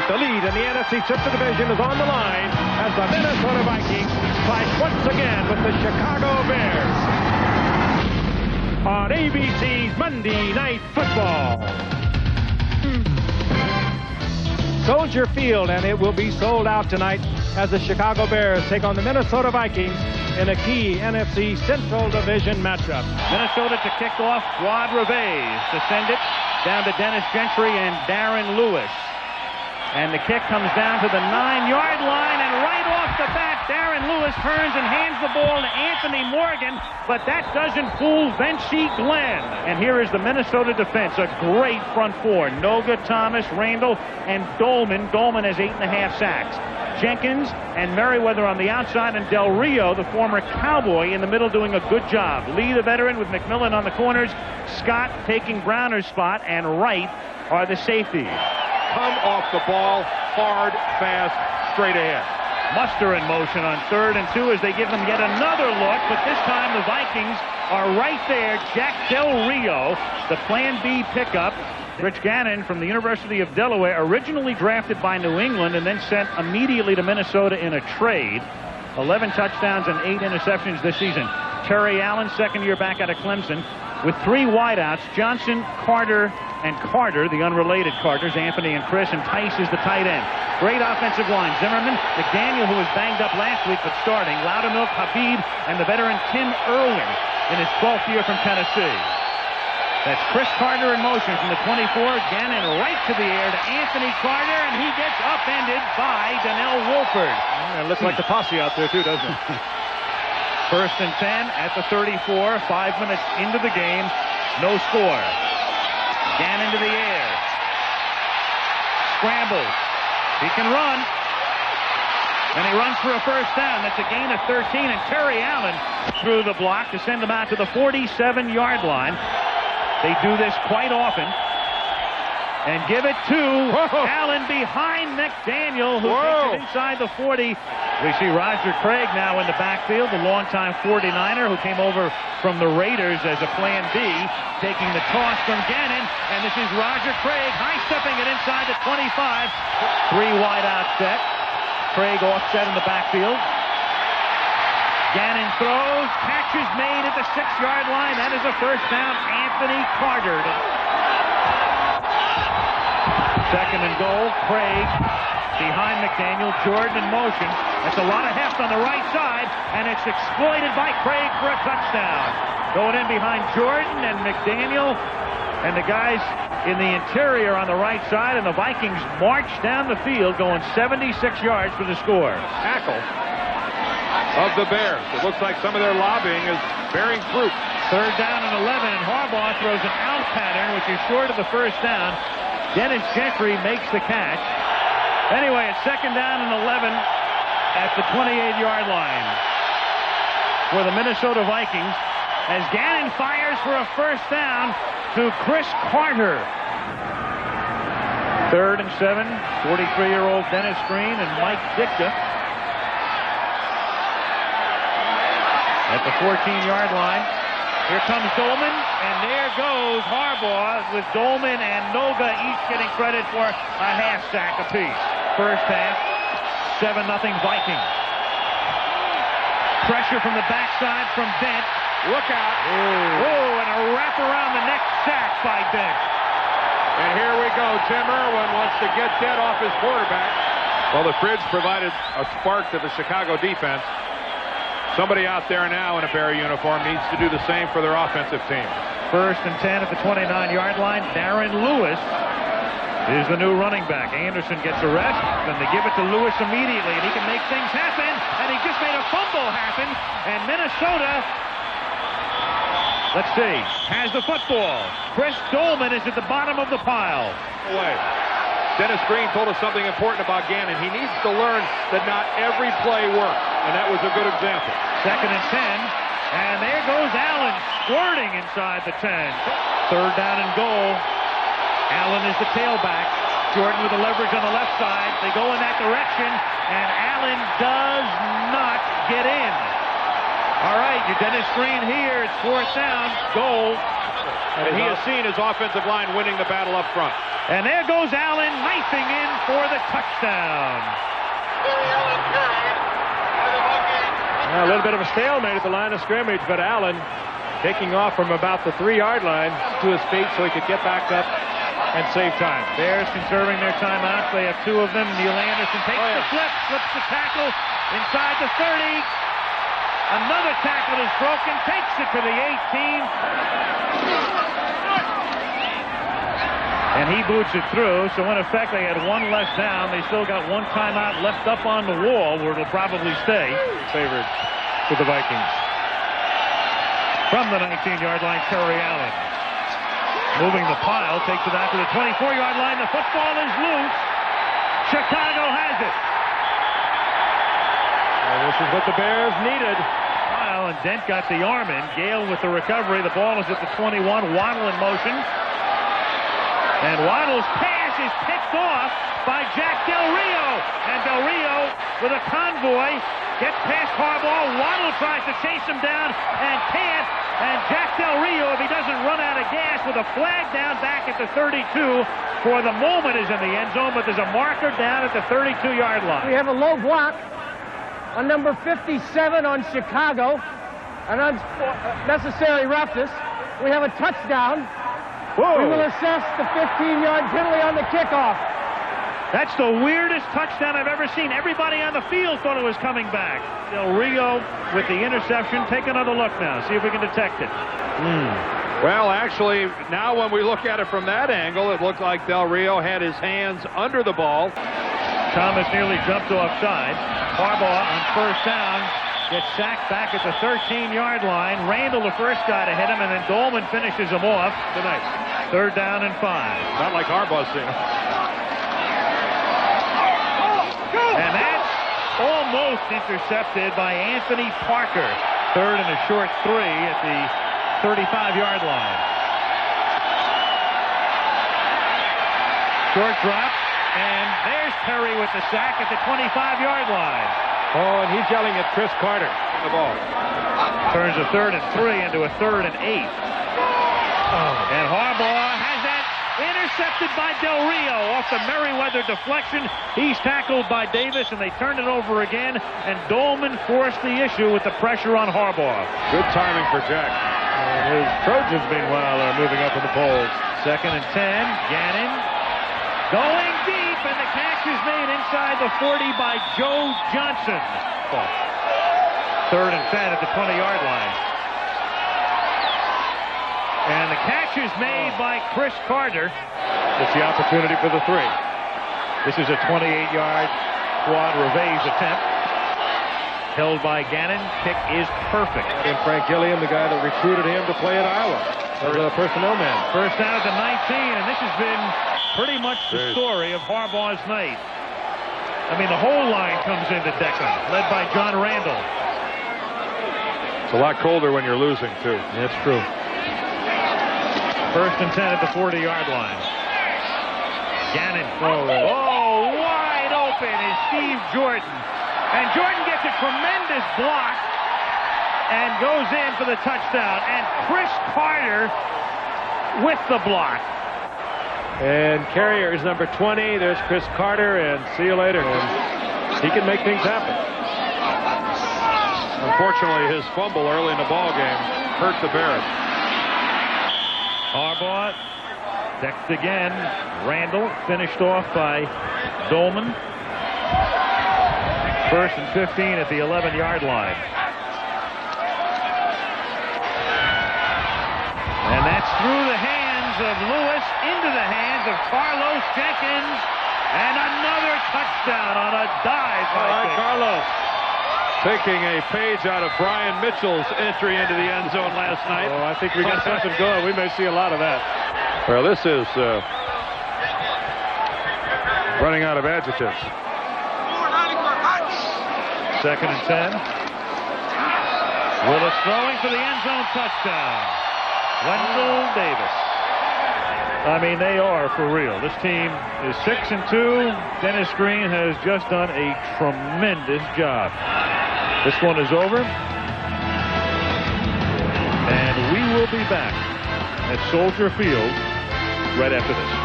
The lead in the NFC Central Division is on the line as the Minnesota Vikings fight once again with the Chicago Bears on ABC's Monday Night Football. Soldier Field, and it will be sold out tonight as the Chicago Bears take on the Minnesota Vikings in a key NFC Central Division matchup. Minnesota to kick off. Rod Reves to send it down to Dennis Gentry and Darren Lewis. And the kick comes down to the 9-yard line, and right off the bat, Darren Lewis turns and hands the ball to Anthony Morgan, but that doesn't fool Vincey Glenn. And here is the Minnesota defense, a great front four. Noga, Thomas, Randall, and Dolman. Dolman has 8.5 sacks. Jenkins and Merriweather on the outside, and Del Rio, the former Cowboy, in the middle doing a good job. Lee, the veteran, with McMillan on the corners. Scott taking Browner's spot, and Wright are the safeties. Come off the ball, hard, fast, straight ahead. Muster in motion on 3rd and 2 as they give them yet another look, but this time the Vikings are right there. Jack Del Rio, the Plan B pickup. Rich Gannon from the University of Delaware, originally drafted by New England and then sent immediately to Minnesota in a trade. 11 touchdowns and 8 interceptions this season. Terry Allen, second year back out of Clemson, with 3 wideouts, Johnson, Carter, and Carter, the unrelated Carters, Anthony and Chris, and Tice is the tight end. Great offensive line. Zimmerman, McDaniel, who was banged up last week but starting, Loudermilk, Habib, and the veteran Tim Irwin in his 12th year from Tennessee. That's Chris Carter in motion from the 24. Gannon right to the air to Anthony Carter, and he gets upended by Donnell Wolford. It looks like the posse out there, too, doesn't it? 1st and 10 at the 34. 5 minutes into the game. No score. Gannon to the air. Scrambles. He can run. And he runs for a first down. That's a gain of 13. And Terry Allen through the block to send him out to the 47-yard line. They do this quite often. And give it to Allen behind McDaniel, who takes it inside the 40. We see Roger Craig now in the backfield, the longtime 49er who came over from the Raiders as a Plan B, taking the toss from Gannon. And this is Roger Craig high-stepping it inside the 25. 3 wide out set. Craig offset in the backfield. Gannon throws. Catch is made at the 6-yard line. That is a first down. Anthony Carter. 2nd and goal. Craig behind McDaniel. Jordan in motion. That's a lot of heft on the right side, and it's exploited by Craig for a touchdown. Going in behind Jordan and McDaniel and the guys in the interior on the right side, and the Vikings march down the field going 76 yards for the score. Tackle of the Bears. It looks like some of their lobbying is bearing fruit. 3rd down and 11, and Harbaugh throws an out pattern, which is short of the first down. Dennis Gentry makes the catch. Anyway, it's 2nd down and 11 at the 28-yard line for the Minnesota Vikings as Gannon fires for a first down to Chris Carter. 3rd and 7, 43-year-old Dennis Green and Mike Ditka at the 14-yard line. Here comes Dolman, and there goes Harbaugh with Dolman and Noga each getting credit for a half sack apiece. First half, 7-0 Vikings. Pressure from the backside from Dent. Look out. Oh, and a wrap around the neck sack by Dent. And here we go. Tim Irwin wants to get Dent off his quarterback. Well, the Fridge provided a spark to the Chicago defense. Somebody out there now in a Bear uniform needs to do the same for their offensive team. 1st and 10 at the 29-yard line. Darren Lewis is the new running back. Anderson gets a rest, then they give it to Lewis immediately, and he can make things happen, and he just made a fumble happen, and Minnesota, let's see, has the football. Chris Dolman is at the bottom of the pile. Away. Dennis Green told us something important about Gannon. He needs to learn that not every play works, and that was a good example. 2nd and 10, and there goes Allen squirting inside the 10. 3rd down and goal. Allen is the tailback. Jordan with the leverage on the left side. They go in that direction, and Allen does not get in. All right, you Dennis Green here. It's 4th down. Goal. And he has seen his offensive line winning the battle up front. And there goes Allen knifing in for the touchdown. A little bit of a stalemate at the line of scrimmage, but Allen taking off from about the 3-yard line to his feet so he could get back up and save time. Bears conserving their timeouts. They have 2 of them. Neil Anderson takes the flip, flips the tackle inside the 30. Another tackle is broken, takes it to the 18. And he boots it through, so in effect they had 1 less down. They still got 1 timeout left up on the wall where it'll probably stay. Favored to the Vikings. From the 19-yard line, Terry Allen. Moving the pile, takes it out to the 24-yard line. The football is loose. Chicago has it. And this is what the Bears needed. Pile, and Dent got the arm in. Gale with the recovery. The ball is at the 21. Waddle in motion. And Waddle's pass is picked off by Jack Del Rio. And Del Rio with a convoy gets past Harbaugh. Waddle tries to chase him down and can't. And Jack Del Rio, if he doesn't run out of gas, with a flag down back at the 32, for the moment is in the end zone, but there's a marker down at the 32-yard line. We have a low block on number 57 on Chicago. An unnecessary roughness. We have a touchdown. Whoa. We will assess the 15-yard penalty on the kickoff. That's the weirdest touchdown I've ever seen. Everybody on the field thought it was coming back. Del Rio with the interception. Take another look now. See if we can detect it. Well, actually, now when we look at it from that angle, it looked like Del Rio had his hands under the ball. Thomas nearly jumped offside. Harbaugh on 1st down gets sacked back at the 13-yard line. Randall, the first guy to hit him, and then Dolman finishes him off. Tonight. 3rd down and 5. Not like Harbaugh's seen him. And that's almost intercepted by Anthony Parker. 3rd and a short 3 at the 35-yard line. Short drop, and there's Perry with the sack at the 25-yard line. Oh, and he's yelling at Chris Carter. The ball. Turns a 3rd and 3 into a 3rd and 8. And Harbaugh has that intercepted by Del Rio off the Merriweather deflection. He's tackled by Davis, and they turn it over again, and Dolman forced the issue with the pressure on Harbaugh. Good timing for Jack. And his Trojans, meanwhile, are moving up in the polls. 2nd and 10. Gannon going deep, and the catch is made inside the 40 by Joe Johnson. 3rd and 10 at the 20-yard line. And the catch is made by Chris Carter. It's the opportunity for the 3. This is a 28-yard quad reverse attempt. Held by Gannon. Kick is perfect. And Frank Gilliam, the guy that recruited him to play at Iowa, as a personnel man. 1st down at the 19, and this has been pretty much the story of Harbaugh's night. I mean, the whole line comes into Declan, led by John Randall. It's a lot colder when you're losing, too. That's true. 1st and 10 at the 40-yard line. Gannon. Wide open is Steve Jordan. And Jordan gets a tremendous block and goes in for the touchdown. And Chris Carter with the block. And carrier is number 20. There's Chris Carter, and see you later. And he can make things happen. Unfortunately, his fumble early in the ball game hurt the Bears. Harbaugh decked again. Randall finished off by Dolman. 1st and 15 at the 11-yard line. And that's through the hands of Lewis into the hands of Carlos Jenkins. And another touchdown on a dive by Carlos. Taking a page out of Brian Mitchell's entry into the end zone last night. Oh, I think we got something going. We may see a lot of that. Well, this is running out of adjectives. 2nd and 10. Willis throwing for the end zone touchdown. Wendell Davis. I mean, they are for real. This team is 6-2. Dennis Green has just done a tremendous job. This one is over. back at Soldier Field right after this.